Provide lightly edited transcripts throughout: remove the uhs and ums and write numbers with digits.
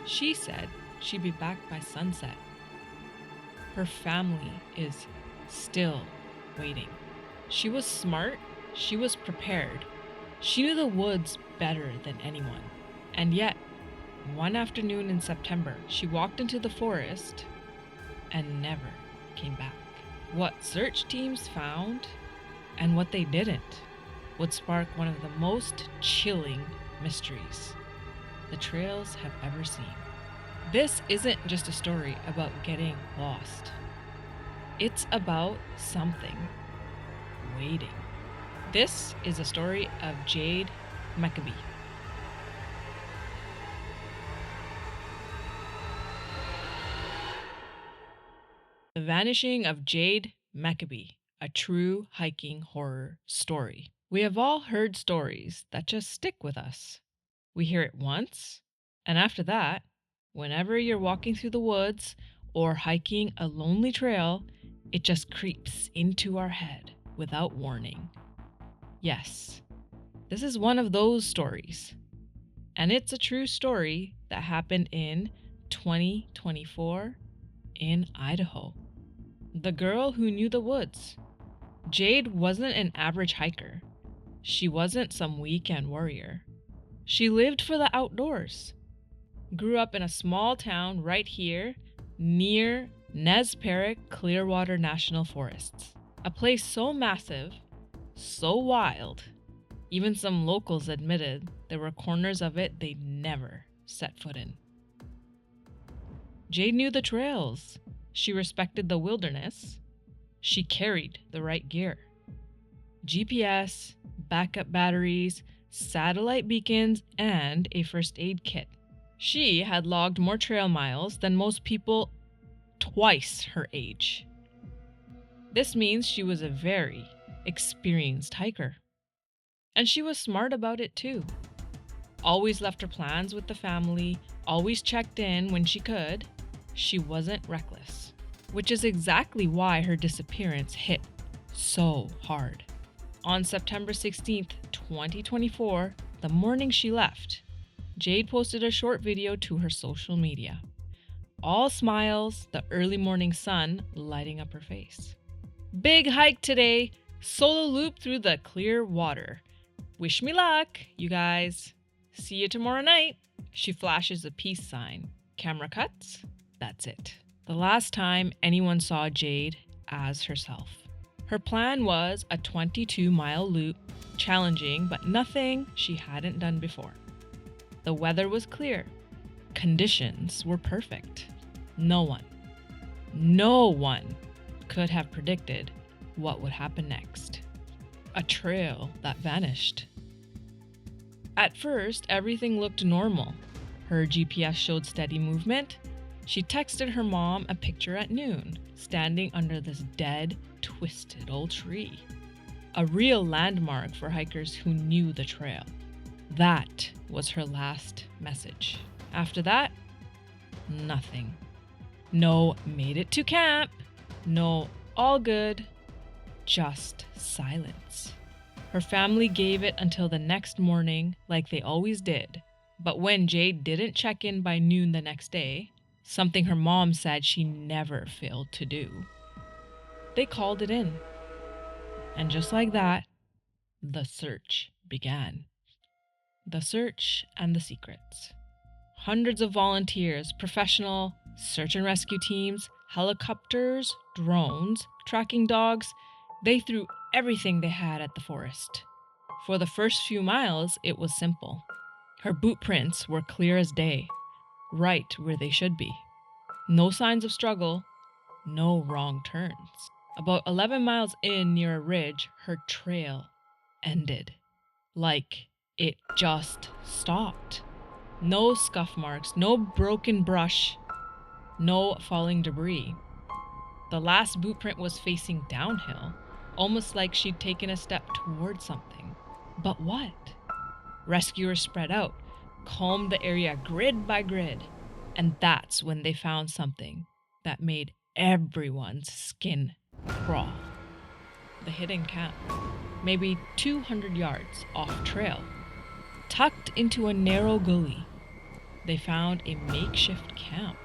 She said she'd be back by sunset. Her family is still waiting. She was smart, she was prepared. She knew the woods better than anyone. And yet, one afternoon in September, she walked into the forest and never came back. What search teams found and what they didn't would spark one of the most chilling mysteries the trails have ever seen. This isn't just a story about getting lost. It's about something waiting. This is a story of Jade McAbee. The Vanishing of Jade McAbee, a true hiking horror story. We have all heard stories that just stick with us. We hear it once, and after that, whenever you're walking through the woods or hiking a lonely trail, it just creeps into our head without warning. Yes, this is one of those stories. And it's a true story that happened in 2024 in Idaho. The girl who knew the woods. Jade wasn't an average hiker. She wasn't some weekend warrior. She lived for the outdoors. Grew up in a small town right here near Perce-Clearwater National Forests. A place so massive, so wild, even some locals admitted there were corners of it they'd never set foot in. Jade knew the trails. She respected the wilderness. She carried the right gear. GPS, backup batteries, satellite beacons, and a first aid kit. She had logged more trail miles than most people twice her age. This means she was a very experienced hiker. And she was smart about it too. Always left her plans with the family, always checked in when she could. She wasn't reckless, which is exactly why her disappearance hit so hard. On September 16th, 2024, the morning she left, Jade posted a short video to her social media. All smiles, the early morning sun lighting up her face. Big hike today, solo loop through the clear water. Wish me luck, you guys. See you tomorrow night. She flashes a peace sign. Camera cuts. That's it. The last time anyone saw Jade as herself. Her plan was a 22-mile loop, challenging but nothing she hadn't done before. The weather was clear. Conditions were perfect. No one could have predicted what would happen next. A trail that vanished. At first, everything looked normal. Her GPS showed steady movement. She texted her mom a picture at noon, standing under this dead, twisted old tree. A real landmark for hikers who knew the trail. That was her last message. After that, nothing. No, made it to camp. No, all good. Just silence. Her family gave it until the next morning, like they always did. But when Jade didn't check in by noon the next day, something her mom said she never failed to do, they called it in. And just like that, the search began. The search and the secrets. Hundreds of volunteers, professional search and rescue teams, helicopters, drones, tracking dogs, they threw everything they had at the forest. For the first few miles, it was simple. Her boot prints were clear as day, right where they should be. No signs of struggle, no wrong turns. About 11 miles in near a ridge, her trail ended. Like it just stopped. No scuff marks, no broken brush, no falling debris. The last boot print was facing downhill, almost like she'd taken a step towards something. But what? Rescuers spread out, combed the area grid by grid, and that's when they found something that made everyone's skin crawl. The hidden camp, maybe 200 yards off trail, tucked into a narrow gully. they found a makeshift camp.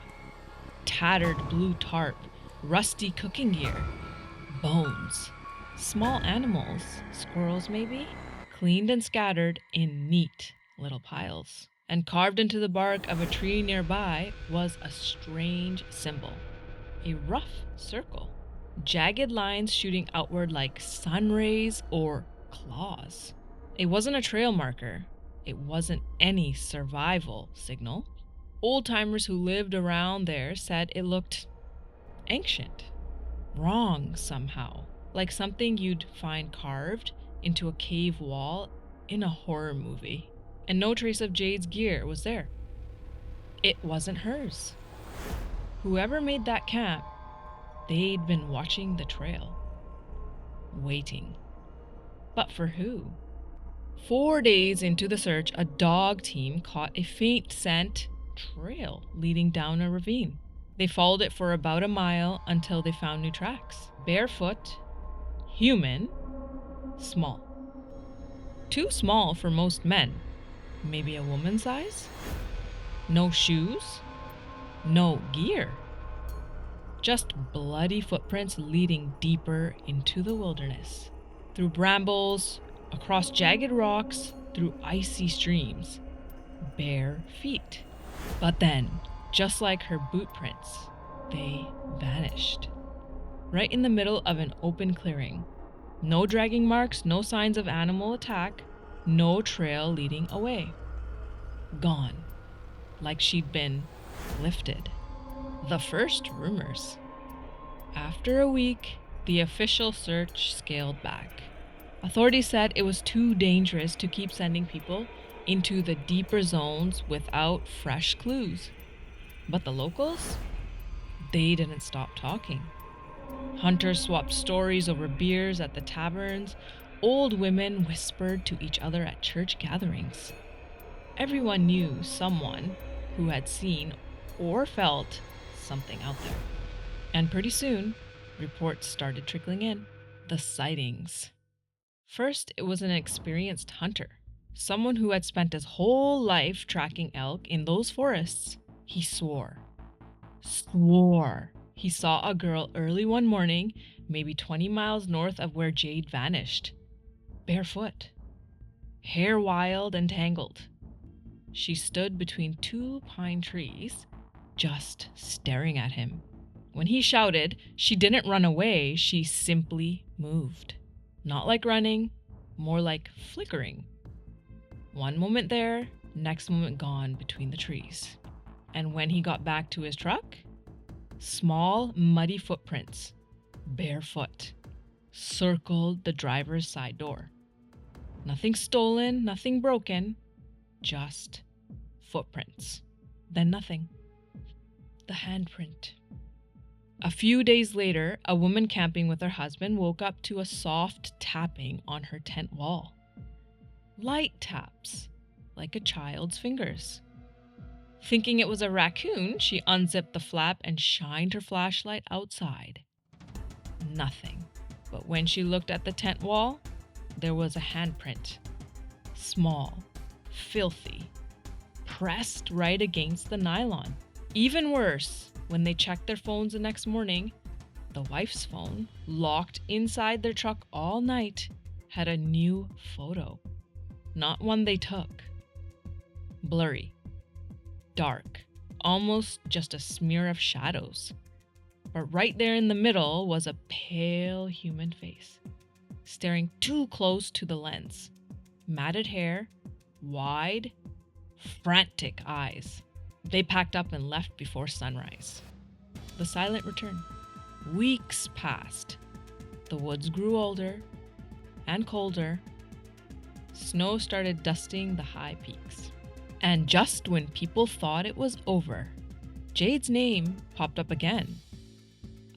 Tattered blue tarp, rusty cooking gear, bones, small animals, squirrels maybe, cleaned and scattered in neat little piles. And carved into the bark of a tree nearby was a strange symbol, a rough circle, jagged lines shooting outward like sun rays or claws. It wasn't a trail marker. It wasn't any survival signal. Old-timers who lived around there said it looked ancient, wrong somehow, like something you'd find carved into a cave wall in a horror movie. And no trace of Jade's gear was there. It wasn't hers. Whoever made that camp, they'd been watching the trail, waiting. But for who? 4 days into the search, a dog team caught a faint scent trail leading down a ravine. They followed it for about a mile until they found new tracks. Barefoot, human, small. Too small for most men. Maybe a woman's size? No shoes? No gear? Just bloody footprints leading deeper into the wilderness. Through brambles, across jagged rocks, through icy streams. Bare feet. But then, just like her boot prints, they vanished. Right in the middle of an open clearing. No dragging marks, no signs of animal attack, no trail leading away. Gone. Like she'd been lifted. The first rumors. After a week, the official search scaled back. Authorities said it was too dangerous to keep sending people into the deeper zones without fresh clues. But the locals? They didn't stop talking. Hunters swapped stories over beers at the taverns. Old women whispered to each other at church gatherings. Everyone knew someone who had seen or felt something out there. And pretty soon, reports started trickling in. The sightings. First, it was an experienced hunter. Someone who had spent his whole life tracking elk in those forests. He swore he saw a girl early one morning, maybe 20 miles north of where Jade vanished. Barefoot. Hair wild and tangled. She stood between two pine trees, just staring at him. When he shouted, she didn't run away, she simply moved. Not like running, more like flickering. One moment there, next moment gone between the trees. And when he got back to his truck, small, muddy footprints, barefoot, circled the driver's side door. Nothing stolen, nothing broken, just footprints. Then nothing. The handprint. A few days later, a woman camping with her husband woke up to a soft tapping on her tent wall. Light taps, like a child's fingers. Thinking it was a raccoon, she unzipped the flap and shined her flashlight outside. Nothing. But when she looked at the tent wall, there was a handprint. Small, filthy, pressed right against the nylon. Even worse, when they checked their phones the next morning, the wife's phone, locked inside their truck all night, had a new photo. Not one they took. Blurry. Dark. Almost just a smear of shadows. But right there in the middle was a pale human face, staring too close to the lens. Matted hair, wide, frantic eyes. They packed up and left before sunrise. The silent return. Weeks passed. The woods grew older and colder. Snow started dusting the high peaks. And just when people thought it was over, Jade's name popped up again.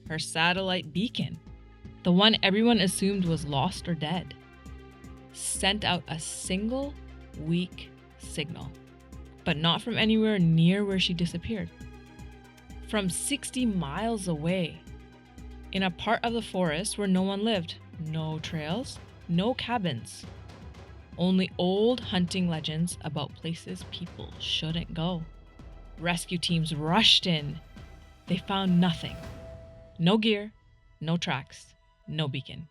Her satellite beacon, the one everyone assumed was lost or dead, sent out a single weak signal. But not from anywhere near where she disappeared. From 60 miles away, in a part of the forest where no one lived. No trails, no cabins. Only old hunting legends about places people shouldn't go. Rescue teams rushed in. They found nothing. No gear, no tracks, no beacon.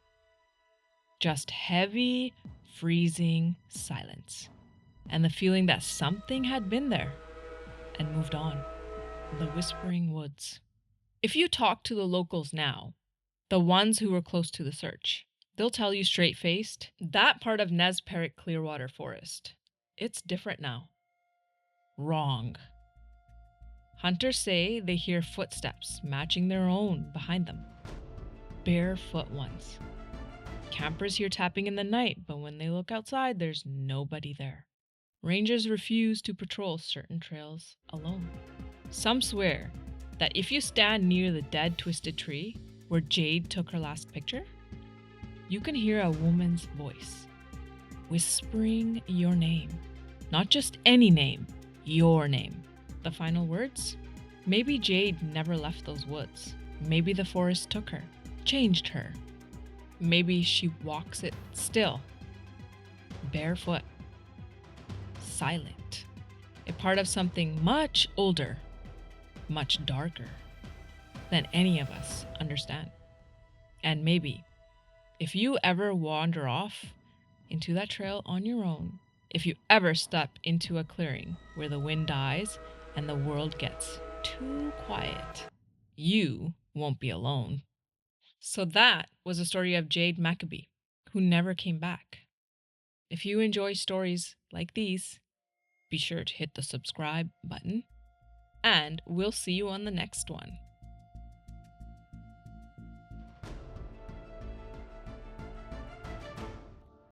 Just heavy, freezing silence. And the feeling that something had been there and moved on. The Whispering Woods. If you talk to the locals now, the ones who were close to the search, they'll tell you straight-faced, that part of Nez Perce-Clearwater Forest, it's different now. Wrong. Hunters say they hear footsteps matching their own behind them. Barefoot ones. Campers hear tapping in the night, but when they look outside, there's nobody there. Rangers refuse to patrol certain trails alone. Some swear that if you stand near the dead twisted tree where Jade took her last picture, you can hear a woman's voice whispering your name. Not just any name, your name. The final words? Maybe Jade never left those woods. Maybe the forest took her, changed her. Maybe she walks it still, barefoot, silent, a part of something much older, much darker than any of us understand. And maybe, if you ever wander off into that trail on your own, if you ever step into a clearing where the wind dies and the world gets too quiet, you won't be alone. So that was the story of Jade McAbee, who never came back. If you enjoy stories like these, be sure to hit the subscribe button, and we'll see you on the next one.